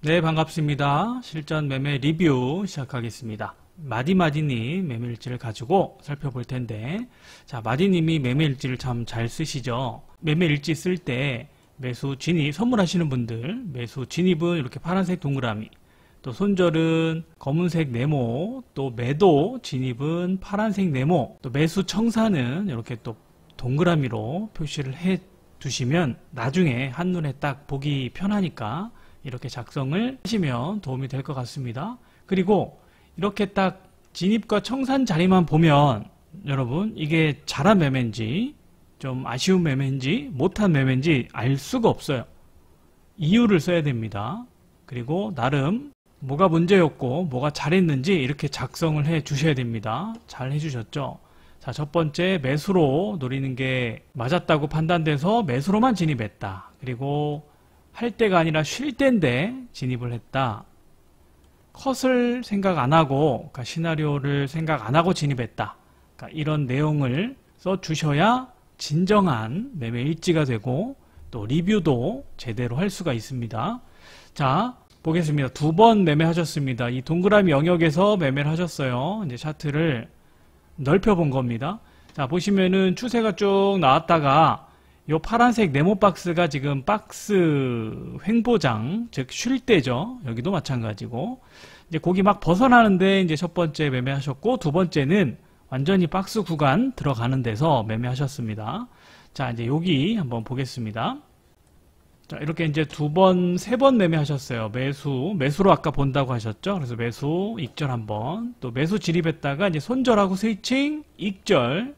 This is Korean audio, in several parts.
네, 반갑습니다. 실전 매매 리뷰 시작하겠습니다. 마디님 매매일지를 가지고 살펴볼 텐데, 자, 마디님이 매매일지를 참 잘 쓰시죠. 매매일지 쓸 때 매수 진입 선물하시는 분들, 매수 진입은 이렇게 파란색 동그라미, 또 손절은 검은색 네모, 또 매도 진입은 파란색 네모, 또 매수 청산은 이렇게 또 동그라미로 표시를 해 두시면 나중에 한눈에 딱 보기 편하니까 이렇게 작성을 하시면 도움이 될 것 같습니다. 그리고 이렇게 딱 진입과 청산 자리만 보면 여러분 이게 잘한 매매인지 좀 아쉬운 매매인지 못한 매매인지 알 수가 없어요. 이유를 써야 됩니다. 그리고 나름 뭐가 문제였고 뭐가 잘했는지 이렇게 작성을 해 주셔야 됩니다. 잘 해주셨죠? 자, 첫 번째 매수로 노리는 게 맞았다고 판단돼서 매수로만 진입했다. 그리고 할 때가 아니라 쉴 때인데 진입을 했다. 컷을 생각 안 하고, 그러니까 시나리오를 생각 안 하고 진입했다. 그러니까 이런 내용을 써 주셔야 진정한 매매 일지가 되고 또 리뷰도 제대로 할 수가 있습니다. 자, 보겠습니다. 2번 매매하셨습니다. 이 동그라미 영역에서 매매를 하셨어요. 이제 차트를 넓혀 본 겁니다. 자, 보시면은 추세가 쭉 나왔다가 요 파란색 네모 박스가 지금 박스 횡보장, 즉 쉴 때죠. 여기도 마찬가지고 이제 거기 막 벗어나는데 이제 첫 번째 매매하셨고, 두 번째는 완전히 박스 구간 들어가는 데서 매매하셨습니다. 자, 이제 여기 한번 보겠습니다. 자, 이렇게 이제 2번, 3번 매매하셨어요. 매수로 아까 본다고 하셨죠. 그래서 매수, 익절 한번, 또 매수 진입했다가 이제 손절하고 스위칭, 익절.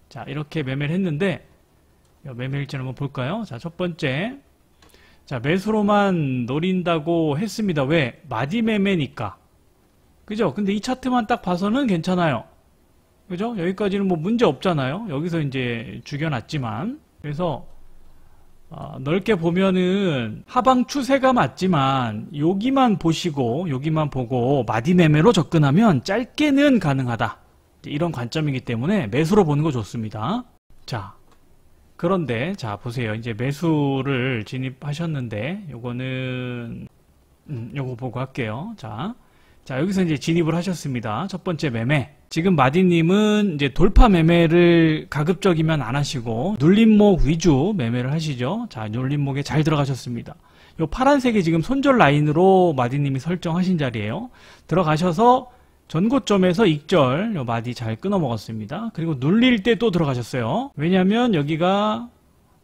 자, 이렇게 매매를 했는데 매매일지 한번 볼까요? 자, 첫 번째. 자, 매수로만 노린다고 했습니다. 왜? 마디 매매니까. 그죠? 근데 이 차트만 딱 봐서는 괜찮아요. 그죠? 여기까지는 뭐 문제 없잖아요. 여기서 이제 죽여놨지만. 그래서 넓게 보면은 하방 추세가 맞지만 여기만 보시고 여기만 보고 마디 매매로 접근하면 짧게는 가능하다. 이런 관점이기 때문에 매수로 보는 거 좋습니다. 자, 그런데 자 보세요. 이제 매수를 진입하셨는데 요거는 요거 보고 할게요. 자 여기서 이제 진입을 하셨습니다. 첫 번째 매매. 지금 마디님은 이제 돌파 매매를 가급적이면 안 하시고 눌림목 위주 매매를 하시죠. 자, 눌림목에 잘 들어가셨습니다. 요 파란색이 지금 손절 라인으로 마디님이 설정하신 자리예요. 들어가셔서 전고점에서 익절, 요 마디 잘 끊어 먹었습니다. 그리고 눌릴 때 또 들어가셨어요. 왜냐면 여기가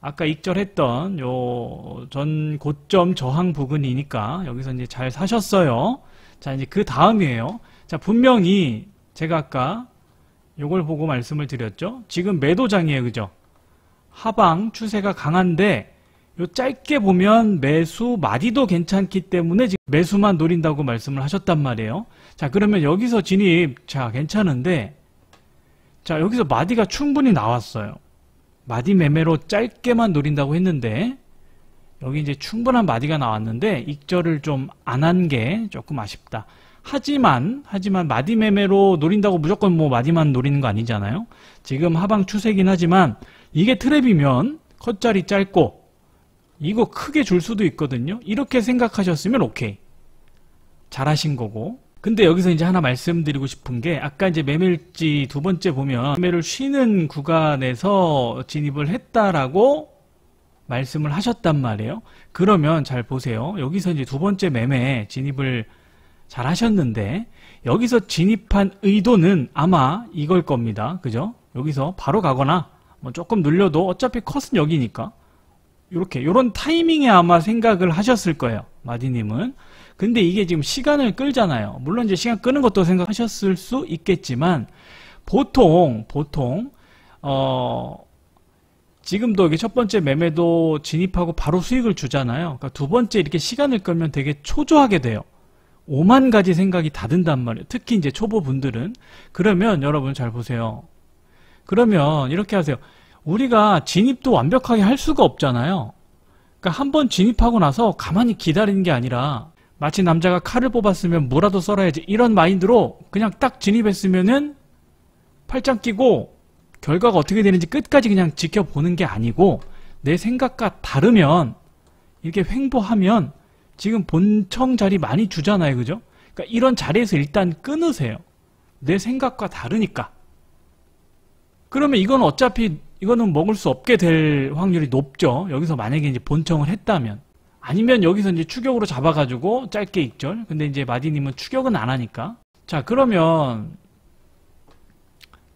아까 익절했던 요 전 고점 저항 부근이니까 여기서 이제 잘 사셨어요. 자, 이제 그 다음이에요. 자, 분명히 제가 아까 요걸 보고 말씀을 드렸죠. 지금 매도장이에요. 그죠? 하방 추세가 강한데 요 짧게 보면 매수 마디도 괜찮기 때문에 지금 매수만 노린다고 말씀을 하셨단 말이에요. 자, 그러면 여기서 진입, 자, 괜찮은데, 자, 여기서 마디가 충분히 나왔어요. 마디 매매로 짧게만 노린다고 했는데, 여기 이제 충분한 마디가 나왔는데, 익절을 좀 안 한 게 조금 아쉽다. 하지만 마디 매매로 노린다고 무조건 뭐 마디만 노리는 거 아니잖아요. 지금 하방 추세긴 하지만, 이게 트랩이면 컷자리 짧고, 이거 크게 줄 수도 있거든요. 이렇게 생각하셨으면 오케이. 잘하신 거고. 근데 여기서 이제 하나 말씀드리고 싶은 게, 아까 이제 매매일지 두 번째 보면 매매를 쉬는 구간에서 진입을 했다라고 말씀을 하셨단 말이에요. 그러면 잘 보세요. 여기서 이제 두 번째 매매 진입을 잘 하셨는데, 여기서 진입한 의도는 아마 이걸 겁니다. 그죠? 여기서 바로 가거나 뭐 조금 눌려도 어차피 컷은 여기니까 요런 타이밍에 아마 생각을 하셨을 거예요. 마디님은. 근데 이게 지금 시간을 끌잖아요. 물론 이제 시간 끄는 것도 생각하셨을 수 있겠지만, 보통, 지금도 이게 첫 번째 매매도 진입하고 바로 수익을 주잖아요. 그러니까 두 번째 이렇게 시간을 끌면 되게 초조하게 돼요. 5만 가지 생각이 다 든단 말이에요. 특히 이제 초보분들은. 그러면 여러분 잘 보세요. 그러면 이렇게 하세요. 우리가 진입도 완벽하게 할 수가 없잖아요. 그러니까 한번 진입하고 나서 가만히 기다리는 게 아니라 마치 남자가 칼을 뽑았으면 뭐라도 썰어야지 이런 마인드로 그냥 딱 진입했으면은 팔짱 끼고 결과가 어떻게 되는지 끝까지 그냥 지켜보는 게 아니고 내 생각과 다르면 이렇게 횡보하면 지금 본청 자리 많이 주잖아요. 그죠? 그러니까 이런 자리에서 일단 끊으세요. 내 생각과 다르니까. 그러면 이건 어차피 이거는 먹을 수 없게 될 확률이 높죠. 여기서 만약에 이제 본청을 했다면. 아니면 여기서 이제 추격으로 잡아가지고 짧게 익절. 근데 이제 마디님은 추격은 안 하니까. 자, 그러면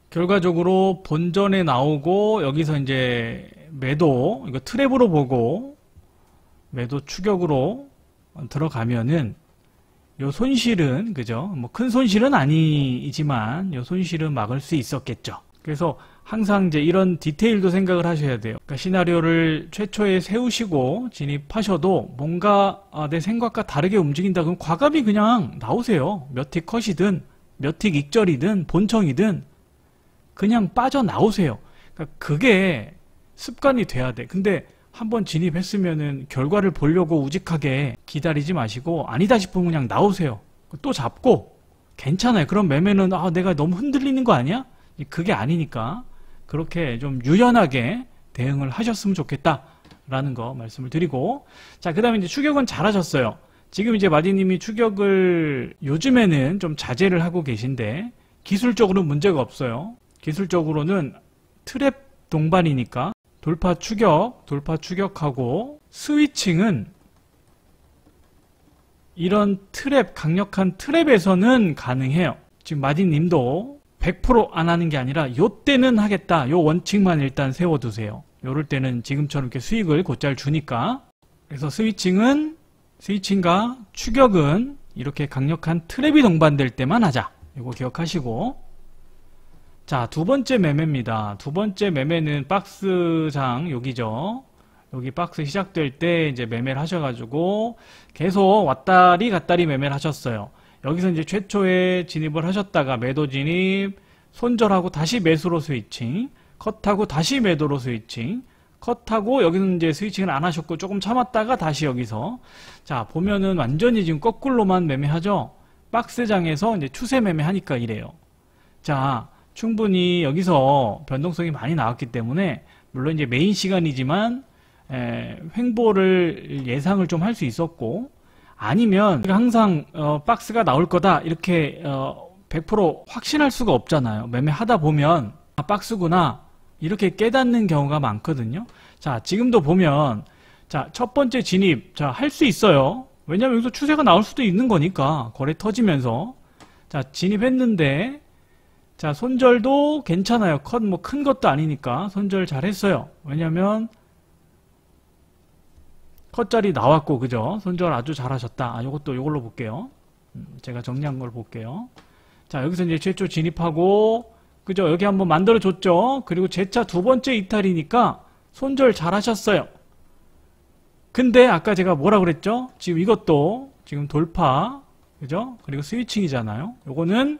결과적으로 본전에 나오고 여기서 이제 매도, 이거 트랩으로 보고 매도 추격으로 들어가면은 요 손실은, 그죠? 뭐 큰 손실은 아니지만 요 손실은 막을 수 있었겠죠. 그래서 항상 이제 이런 디테일도 생각을 하셔야 돼요. 그러니까 시나리오를 최초에 세우시고 진입하셔도 뭔가 내 생각과 다르게 움직인다 그러면 과감히 그냥 나오세요. 몇 틱 컷이든 몇 틱 익절이든 본청이든 그냥 빠져나오세요. 그러니까 그게 습관이 돼야 돼. 근데 한번 진입했으면은 결과를 보려고 우직하게 기다리지 마시고 아니다 싶으면 그냥 나오세요. 또 잡고 괜찮아요. 그럼 매매는 내가 너무 흔들리는 거 아니야? 그게 아니니까 그렇게 좀 유연하게 대응을 하셨으면 좋겠다라는 거 말씀을 드리고, 자, 그 다음에 이제 추격은 잘하셨어요. 지금 이제 마디님이 추격을 요즘에는 좀 자제를 하고 계신데 기술적으로는 문제가 없어요. 기술적으로는 트랩 동반이니까 돌파 추격하고 스위칭은 이런 트랩, 강력한 트랩에서는 가능해요. 지금 마디님도 100% 안 하는 게 아니라 요때는 하겠다. 요 원칙만 일단 세워두세요. 요럴 때는 지금처럼 이렇게 수익을 곧잘 주니까. 그래서 스위칭과 추격은 이렇게 강력한 트랩이 동반될 때만 하자. 이거 기억하시고. 자, 두 번째 매매입니다. 두 번째 매매는 박스장 여기죠. 여기 박스 시작될 때 이제 매매를 하셔가지고 계속 왔다리 갔다리 매매를 하셨어요. 여기서 이제 최초에 진입을 하셨다가 매도 진입, 손절하고 다시 매수로 스위칭, 컷하고 다시 매도로 스위칭, 컷하고 여기는 이제 스위칭을 안 하셨고 조금 참았다가 다시 여기서, 자, 보면은 완전히 지금 거꾸로만 매매하죠. 박스장에서 이제 추세 매매하니까 이래요. 자, 충분히 여기서 변동성이 많이 나왔기 때문에 물론 이제 메인 시간이지만 횡보를 예상을 좀 할 수 있었고, 아니면 항상 박스가 나올 거다 이렇게 100% 확신할 수가 없잖아요. 매매하다 보면 박스구나 이렇게 깨닫는 경우가 많거든요. 자, 지금도 보면 자, 첫 번째 진입 할 수 있어요. 왜냐면 여기서 추세가 나올 수도 있는 거니까 거래 터지면서. 자, 진입했는데 자, 손절도 괜찮아요. 컷 뭐 큰 것도 아니니까 손절 잘했어요. 왜냐면 컷짜리 나왔고, 그죠? 손절 아주 잘하셨다. 요걸로 볼게요. 제가 정리한 걸 볼게요. 자, 여기서 이제 최초 진입하고, 그죠? 여기 한번 만들어줬죠? 그리고 재차 두 번째 이탈이니까 손절 잘하셨어요. 근데 아까 제가 뭐라 그랬죠? 지금 이것도 지금 돌파, 그죠? 그리고 스위칭이잖아요. 요거는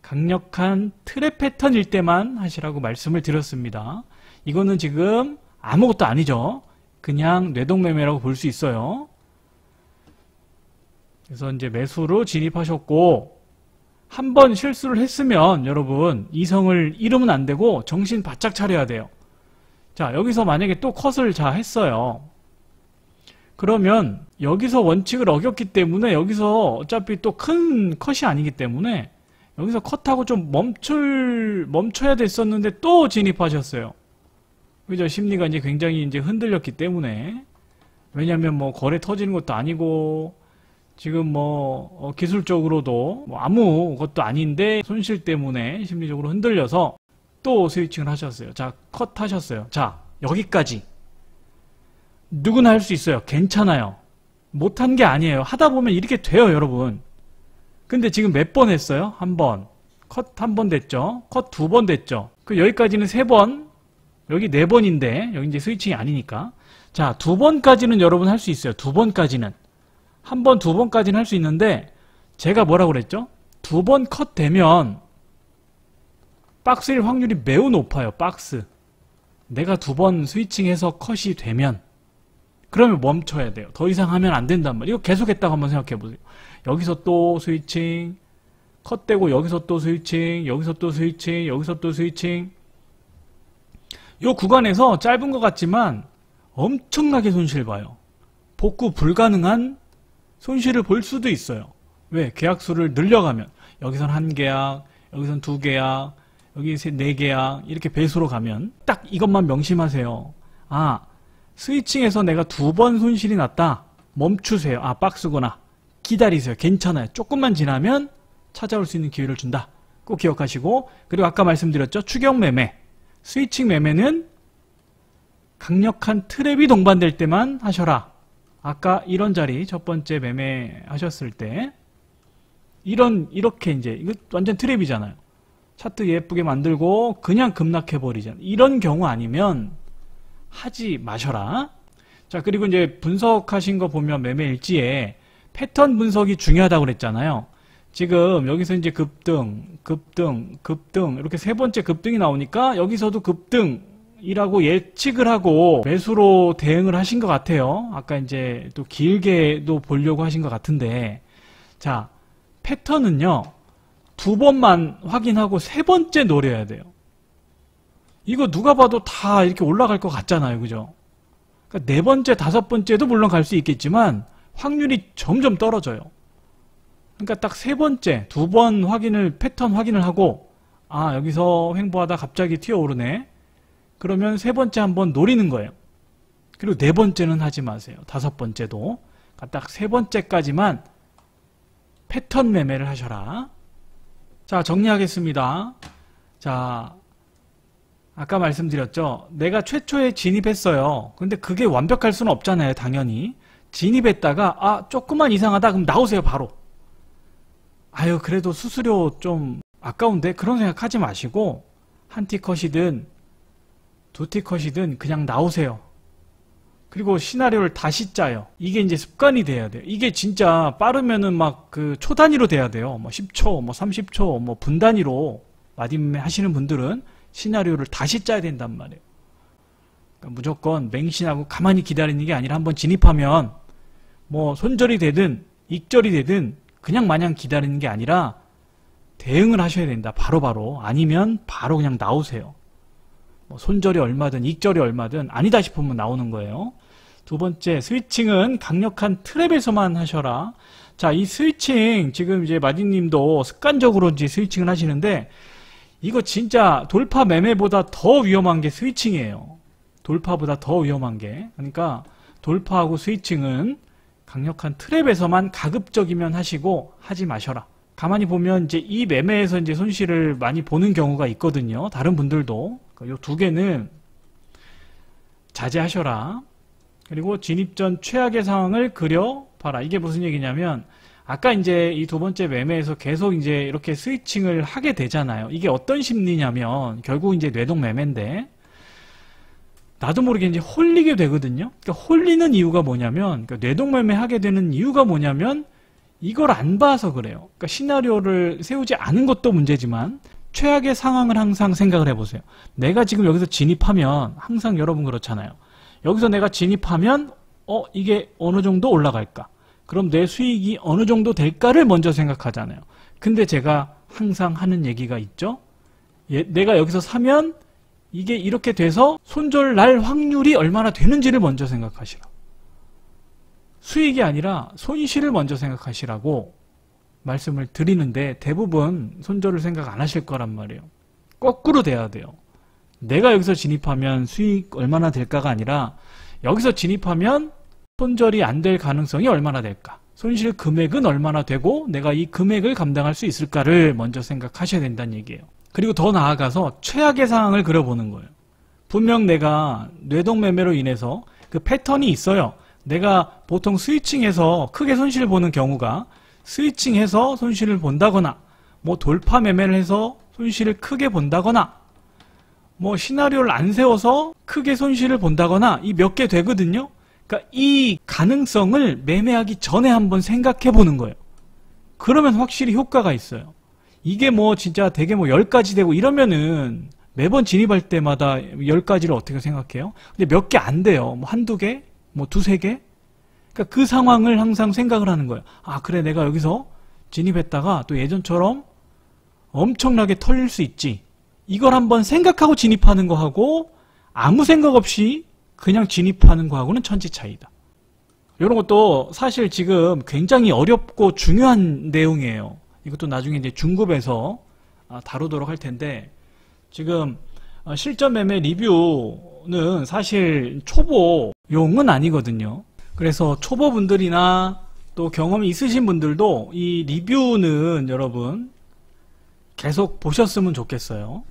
강력한 트랩 패턴일 때만 하시라고 말씀을 드렸습니다. 이거는 지금 아무것도 아니죠. 그냥 뇌동매매라고 볼 수 있어요. 그래서 이제 매수로 진입하셨고, 한번 실수를 했으면 여러분 이성을 잃으면 안 되고 정신 바짝 차려야 돼요. 자, 여기서 만약에 또 컷을 했어요. 그러면 여기서 원칙을 어겼기 때문에 여기서 어차피 또 큰 컷이 아니기 때문에 여기서 컷하고 좀 멈춰야 됐었는데 또 진입하셨어요. 그죠? 심리가 이제 굉장히 이제 흔들렸기 때문에. 왜냐면 뭐 거래 터지는 것도 아니고 지금 뭐 기술적으로도 뭐 아무것도 아닌데 손실 때문에 심리적으로 흔들려서 또 스위칭을 하셨어요. 자, 컷 하셨어요. 자, 여기까지 누구나 할 수 있어요. 괜찮아요. 못한 게 아니에요. 하다 보면 이렇게 돼요, 여러분. 근데 지금 몇 번 했어요? 한 번. 컷 한 번 됐죠? 컷 두 번 됐죠? 그 여기까지는 세 번, 여기 네 번인데 여기 이제 스위칭이 아니니까. 자, 두 번까지는 여러분 할 수 있어요. 두 번까지는. 한 번, 두 번까지는 할 수 있는데 제가 뭐라고 그랬죠? 두 번 컷 되면 박스일 확률이 매우 높아요. 박스. 내가 두 번 스위칭해서 컷이 되면 그러면 멈춰야 돼요. 더 이상 하면 안 된단 말이에요. 이거 계속 했다고 한번 생각해 보세요. 여기서 또 스위칭, 컷되고 여기서 또 스위칭, 여기서 또 스위칭, 여기서 또 스위칭. 요 구간에서 짧은 것 같지만 엄청나게 손실 봐요. 복구 불가능한 손실을 볼 수도 있어요. 왜? 계약수를 늘려가면 여기선 1계약, 여기선 2계약, 여기 4계약 이렇게 배수로 가면 딱 이것만 명심하세요. 아, 스위칭에서 내가 2번 손실이 났다. 멈추세요. 아, 박스구나. 기다리세요. 괜찮아요. 조금만 지나면 찾아올 수 있는 기회를 준다. 꼭 기억하시고, 그리고 아까 말씀드렸죠. 추격 매매. 스위칭 매매는 강력한 트랩이 동반될 때만 하셔라. 아까 이런 자리 첫 번째 매매 하셨을 때 이렇게 이제 이거 완전 트랩이잖아요. 차트 예쁘게 만들고 그냥 급락해버리잖아요. 이런 경우 아니면 하지 마셔라. 자, 그리고 이제 분석하신 거 보면 매매 일지에 패턴 분석이 중요하다고 그랬잖아요. 지금 여기서 이제 급등, 급등, 급등 이렇게 세 번째 급등이 나오니까 여기서도 급등이라고 예측을 하고 매수로 대응을 하신 것 같아요. 아까 이제 또 길게도 보려고 하신 것 같은데, 자, 패턴은요 2번만 확인하고 세 번째 노려야 돼요. 이거 누가 봐도 다 이렇게 올라갈 것 같잖아요. 그죠? 그러니까 4번째, 5번째도 물론 갈 수 있겠지만 확률이 점점 떨어져요. 그러니까 딱 세 번째, 2번 확인을, 패턴 확인을 하고, 아, 여기서 횡보하다 갑자기 튀어오르네. 그러면 세 번째 한번 노리는 거예요. 그리고 4번째는 하지 마세요. 5번째도. 그러니까 딱 세 번째까지만 패턴 매매를 하셔라. 자, 정리하겠습니다. 자, 아까 말씀드렸죠. 내가 최초에 진입했어요. 근데 그게 완벽할 수는 없잖아요. 당연히. 진입했다가 아, 조금만 이상하다. 그럼 나오세요. 바로. 아유, 그래도 수수료 좀 아까운데 그런 생각하지 마시고 한 티 컷이든 2티 컷이든 그냥 나오세요. 그리고 시나리오를 다시 짜요. 이게 이제 습관이 돼야 돼요. 이게 진짜 빠르면은 막 그 초 단위로 돼야 돼요. 뭐 10초, 뭐 30초, 뭐 분 단위로 마디매매 하시는 분들은 시나리오를 다시 짜야 된단 말이에요. 그러니까 무조건 맹신하고 가만히 기다리는 게 아니라 한번 진입하면 뭐 손절이 되든 익절이 되든 그냥 마냥 기다리는 게 아니라 대응을 하셔야 된다. 바로바로. 아니면 바로 그냥 나오세요. 뭐 손절이 얼마든 익절이 얼마든 아니다 싶으면 나오는 거예요. 두 번째, 스위칭은 강력한 트랩에서만 하셔라. 자, 이 스위칭 지금 이제 마디님도 습관적으로 이제 스위칭을 하시는데 이거 진짜 돌파 매매보다 더 위험한 게 스위칭이에요. 돌파보다 더 위험한 게. 그러니까 돌파하고 스위칭은 강력한 트랩에서만 가급적이면 하시고 하지 마셔라. 가만히 보면 이제 이 매매에서 이제 손실을 많이 보는 경우가 있거든요. 다른 분들도. 요 두 개는 자제하셔라. 그리고 진입 전 최악의 상황을 그려봐라. 이게 무슨 얘기냐면 아까 이제 이 두 번째 매매에서 계속 이제 이렇게 스위칭을 하게 되잖아요. 이게 어떤 심리냐면 결국 이제 뇌동 매매인데 나도 모르게 이제 홀리게 되거든요. 그러니까 홀리는 이유가 뭐냐면 그러니까 뇌동 매매 하게 되는 이유가 뭐냐면 이걸 안 봐서 그래요. 그러니까 시나리오를 세우지 않은 것도 문제지만 최악의 상황을 항상 생각을 해보세요. 내가 지금 여기서 진입하면 항상 여러분 그렇잖아요. 여기서 내가 진입하면 이게 어느 정도 올라갈까? 그럼 내 수익이 어느 정도 될까를 먼저 생각하잖아요. 근데 제가 항상 하는 얘기가 있죠. 내가 여기서 사면 이게 이렇게 돼서 손절 날 확률이 얼마나 되는지를 먼저 생각하시라. 수익이 아니라 손실을 먼저 생각하시라고 말씀을 드리는데 대부분 손절을 생각 안 하실 거란 말이에요. 거꾸로 돼야 돼요. 내가 여기서 진입하면 수익 얼마나 될까가 아니라 여기서 진입하면 손절이 안 될 가능성이 얼마나 될까? 손실 금액은 얼마나 되고 내가 이 금액을 감당할 수 있을까를 먼저 생각하셔야 된다는 얘기예요. 그리고 더 나아가서 최악의 상황을 그려보는 거예요. 분명 내가 뇌동 매매로 인해서 그 패턴이 있어요. 내가 보통 스위칭해서 크게 손실을 보는 경우가 스위칭해서 손실을 본다거나 뭐 돌파 매매를 해서 손실을 크게 본다거나 뭐 시나리오를 안 세워서 크게 손실을 본다거나 이 몇 개 되거든요. 그러니까 이 가능성을 매매하기 전에 한번 생각해 보는 거예요. 그러면 확실히 효과가 있어요. 이게 뭐 진짜 되게 뭐 10가지 되고 이러면은 매번 진입할 때마다 10가지를 어떻게 생각해요? 근데 몇 개 안 돼요. 뭐 한두 개? 뭐 두세 개? 그러니까 그 상황을 항상 생각을 하는 거예요. 아, 그래, 내가 여기서 진입했다가 또 예전처럼 엄청나게 털릴 수 있지. 이걸 한번 생각하고 진입하는 거하고 아무 생각 없이 그냥 진입하는 거하고는 천지 차이다. 이런 것도 사실 지금 굉장히 어렵고 중요한 내용이에요. 이것도 나중에 이제 중급에서 다루도록 할 텐데, 지금 실전 매매 리뷰는 사실 초보용은 아니거든요. 그래서 초보분들이나 또 경험이 있으신 분들도 이 리뷰는 여러분 계속 보셨으면 좋겠어요.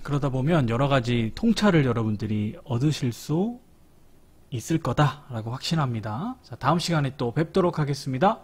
그러다 보면 여러 가지 통찰을 여러분들이 얻으실 수 있을 거다라고 확신합니다. 자, 다음 시간에 또 뵙도록 하겠습니다.